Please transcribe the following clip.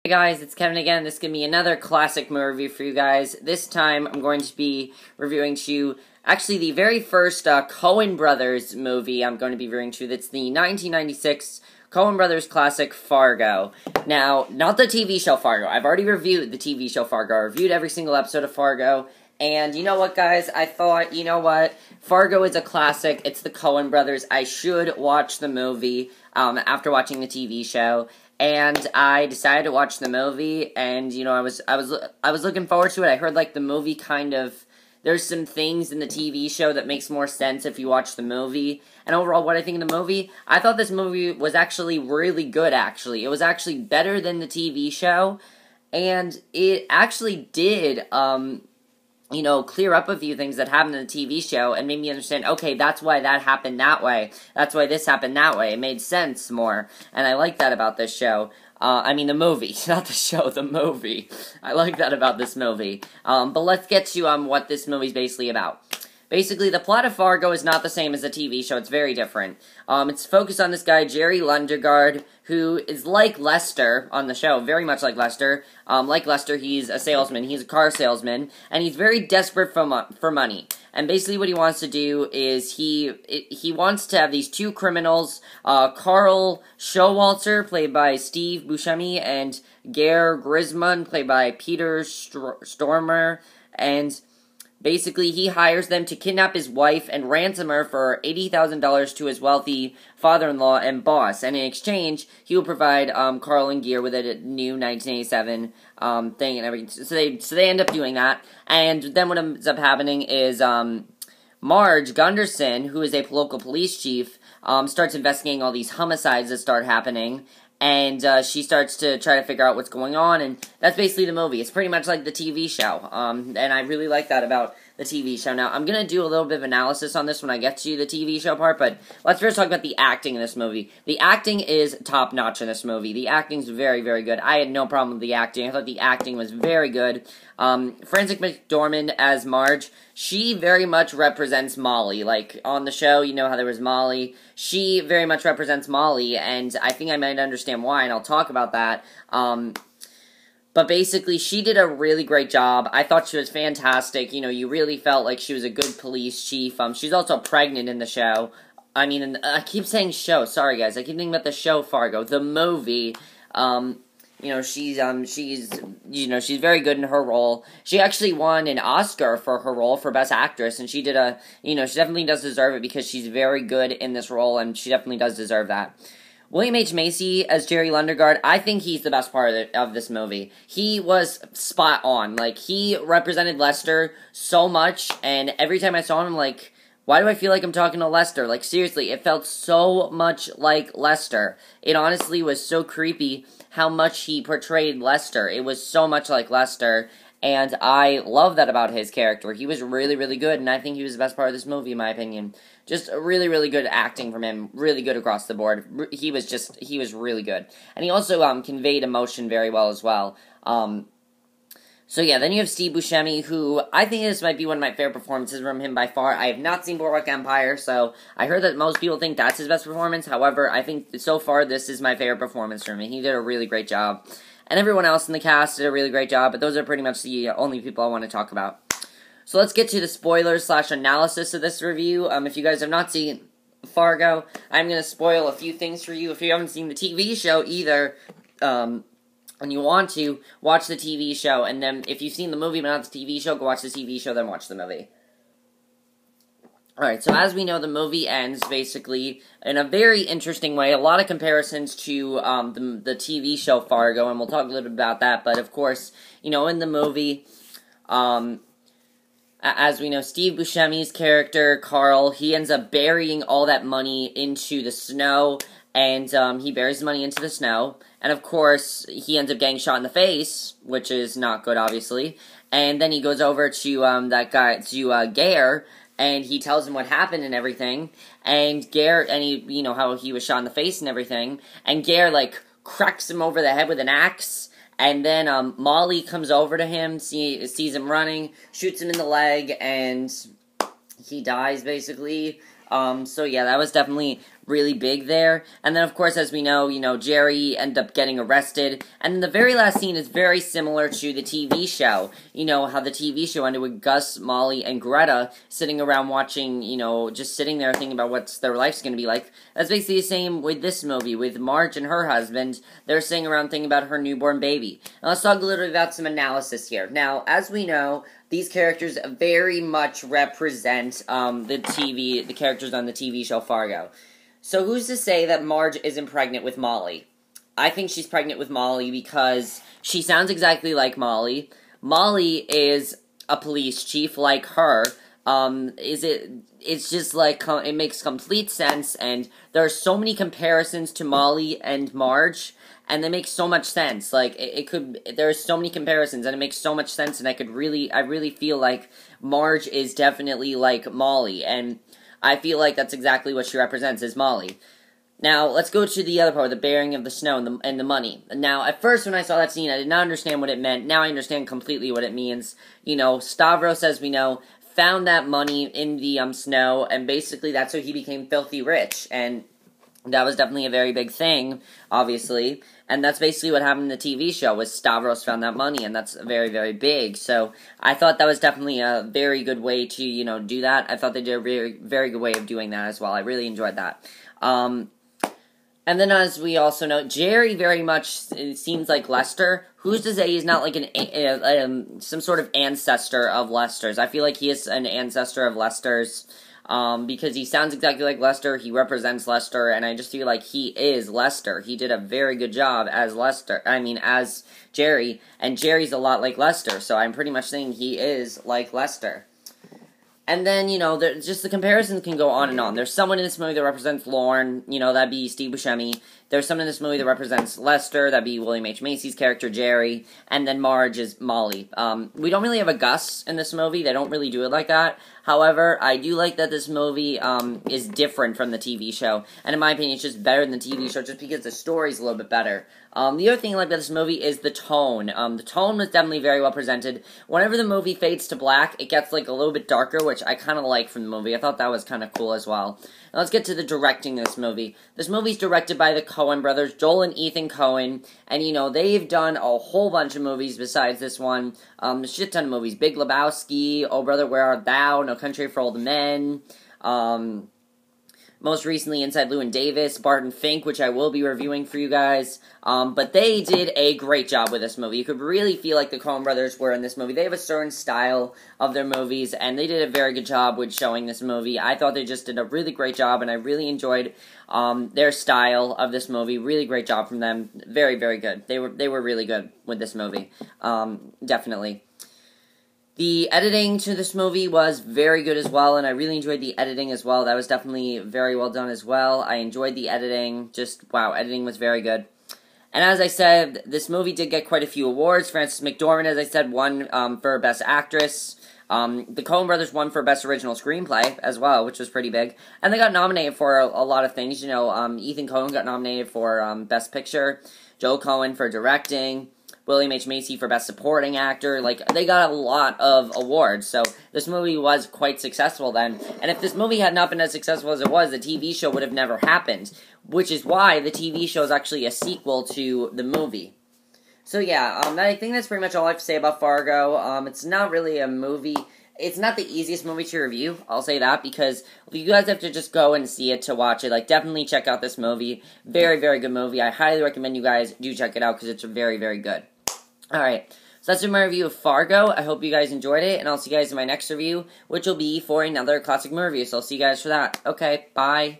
Hey guys, it's Kevin again. This is going to be another classic movie review for you guys. This time, I'm going to be reviewing to you, actually, the very first Coen Brothers movie I'm going to be reviewing to you. That's the 1996 Coen Brothers classic, Fargo. Now, not the TV show Fargo. I've already reviewed the TV show Fargo. I reviewed every single episode of Fargo. And you know what, guys? I thought, you know what? Fargo is a classic. It's the Coen Brothers. I should watch the movie after watching the TV show. And I decided to watch the movie, and you know, I was looking forward to it. I heard like the movie kind of, there's some things in the TV show that makes more sense if you watch the movie. And overall, what I think of the movie, I thought this movie was actually really good. Actually, it was actually better than the TV show, and it actually did you know, clear up a few things that happened in the TV show and made me understand, okay, that's why that happened that way. That's why this happened that way. It made sense more. And I like that about this show. I mean, the movie. Not the show, the movie. I like that about this movie. But let's get to what this movie's basically about. Basically, the plot of Fargo is not the same as the TV show. It's very different. It's focused on this guy, Jerry Lundegaard, who is like Lester on the show, very much like Lester. Like Lester, he's a salesman. He's a car salesman, and he's very desperate for money. And basically what he wants to do is he wants to have these two criminals, Carl Showalter, played by Steve Buscemi, and Gare Grisman, played by Peter Stormer, and basically, he hires them to kidnap his wife and ransom her for $80,000 to his wealthy father-in-law and boss. And in exchange, he will provide Carl and Gere with a new 1987 thing and everything. So they end up doing that. And then what ends up happening is Marge Gunderson, who is a local police chief, starts investigating all these homicides that start happening. And she starts to try to figure out what's going on, and that's basically the movie. It's pretty much like the TV show, and I really like that about the TV show. Now, I'm going to do a little bit of analysis on this when I get to the TV show part, but let's first talk about the acting in this movie. The acting is top-notch in this movie. The acting's very, very good. I had no problem with the acting. I thought the acting was very good. Frances McDormand as Marge, she very much represents Molly. Like, on the show, you know how there was Molly. She very much represents Molly, and I think I might understand why, and I'll talk about that. But basically, she did a really great job. I thought she was fantastic. You know, you really felt like she was a good police chief. She's also pregnant in the show. I mean, I keep saying show. Sorry, guys. I keep thinking about the show Fargo, the movie. You know, she's very good in her role. She actually won an Oscar for her role for Best Actress, and she definitely does deserve it because she's very good in this role, and she definitely does deserve that. William H. Macy as Jerry Lundegaard, I think he's the best part of this movie. He was spot on. Like, he represented Lester so much, and every time I saw him, I'm like, why do I feel like I'm talking to Lester? Like, seriously, it felt so much like Lester. It honestly was so creepy how much he portrayed Lester. It was so much like Lester, and I love that about his character. He was really, really good, and I think he was the best part of this movie, in my opinion. Just really, really good acting from him. Really good across the board. He was really good. And he also conveyed emotion very well as well. So yeah, then you have Steve Buscemi, who I think this might be one of my favorite performances from him by far. I have not seen Boardwalk Empire, so I heard that most people think that's his best performance. However, I think so far this is my favorite performance from him. He did a really great job. And everyone else in the cast did a really great job, but those are pretty much the only people I want to talk about. So let's get to the spoilers/analysis of this review. If you guys have not seen Fargo, I'm going to spoil a few things for you. If you haven't seen the TV show either, and you want to, watch the TV show, and then if you've seen the movie but not the TV show, go watch the TV show, then watch the movie. Alright, so as we know, the movie ends, basically, in a very interesting way. A lot of comparisons to the TV show Fargo, and we'll talk a little bit about that, but of course, you know, in the movie, as we know, Steve Buscemi's character, Carl, he ends up burying all that money into the snow, and he buries the money into the snow, and of course, he ends up getting shot in the face, which is not good, obviously, and then he goes over to that guy, to Gare, and he tells him what happened and everything, and Gare, and you know, how he was shot in the face and everything, and Gare, like, cracks him over the head with an axe. And then Molly comes over to him, sees him running, shoots him in the leg, and he dies, basically. So yeah, that was definitely really big there. And then, of course, as we know, Jerry ended up getting arrested. And then the very last scene is very similar to the TV show. How the TV show ended with Gus, Molly, and Greta sitting around watching, just sitting there thinking about what their life's going to be like. That's basically the same with this movie, with Marge and her husband. They're sitting around thinking about her newborn baby. Now, let's talk a little bit about some analysis here. Now, as we know, these characters very much represent the characters on the TV show Fargo. So who's to say that Marge isn't pregnant with Molly? I think she's pregnant with Molly because she sounds exactly like Molly. Molly is a police chief like her. It's just like, it makes complete sense, and there are so many comparisons to Molly and Marge, and they make so much sense. Like, there are so many comparisons, and it makes so much sense, and I really feel like Marge is definitely like Molly, and I feel like that's exactly what she represents, is Molly. Now, let's go to the other part, the bearing of the snow and the money. Now, at first, when I saw that scene, I did not understand what it meant. Now I understand completely what it means. Stavros, as we know, found that money in the snow, and basically that's how he became filthy rich, and that was definitely a very big thing, obviously, and that's basically what happened in the TV show, was Stavros found that money, and that's very, very big, so I thought that was definitely a very good way to, do that. I thought they did a very, very good way of doing that as well. I really enjoyed that. And then, as we also know, Jerry very much seems like Lester. Who's to say he's not like some sort of ancestor of Lester's? I feel like he is an ancestor of Lester's, because he sounds exactly like Lester, he represents Lester, and I just feel like he is Lester. He did a very good job as as Jerry, and Jerry's a lot like Lester, so I'm pretty much saying he is like Lester. And then, just the comparisons can go on and on. There's someone in this movie that represents Lorne, that'd be Steve Buscemi. There's someone in this movie that represents Lester, that'd be William H. Macy's character, Jerry. And then Marge is Molly. We don't really have a Gus in this movie. They don't really do it like that. However, I do like that this movie is different from the TV show. And in my opinion, it's just better than the TV show, just because the story's a little bit better. The other thing I like about this movie is the tone. The tone was definitely very well presented. Whenever the movie fades to black, it gets like a little bit darker, which I kind of like from the movie. I thought that was kind of cool as well. Now let's get to the directing of this movie. This movie's directed by the Coen brothers, Joel and Ethan Coen, and they've done a whole bunch of movies besides this one. A shit ton of movies. Big Lebowski, Oh Brother, Where Art Thou, No Country for Old Men, most recently Inside Llewyn Davis, Barton Fink, which I will be reviewing for you guys. But they did a great job with this movie. You could really feel like the Coen brothers were in this movie. They have a certain style of their movies, and they did a very good job with showing this movie. I thought they just did a really great job, and I really enjoyed their style of this movie. Really great job from them. Very, very good. They were really good with this movie. Definitely. The editing to this movie was very good as well, and I really enjoyed the editing as well. That was definitely very well done as well. I enjoyed the editing. Wow, editing was very good. And as I said, this movie did get quite a few awards. Frances McDormand, as I said, won for Best Actress. The Coen brothers won for Best Original Screenplay as well, which was pretty big. And they got nominated for a lot of things. Ethan Coen got nominated for Best Picture, Joel Coen for Directing, William H. Macy for Best Supporting Actor. They got a lot of awards, so this movie was quite successful then. And if this movie had not been as successful as it was, the TV show would have never happened, which is why the TV show is actually a sequel to the movie. So yeah, I think that's pretty much all I have to say about Fargo. It's not really a movie. It's not the easiest movie to review, I'll say that, because you guys have to just go and see it to watch it. Definitely check out this movie. Very, very good movie. I highly recommend you guys do check it out, because it's very, very good. Alright, so that's my review of Fargo. I hope you guys enjoyed it, and I'll see you guys in my next review, which will be for another classic movie review, so I'll see you guys for that. Okay, bye.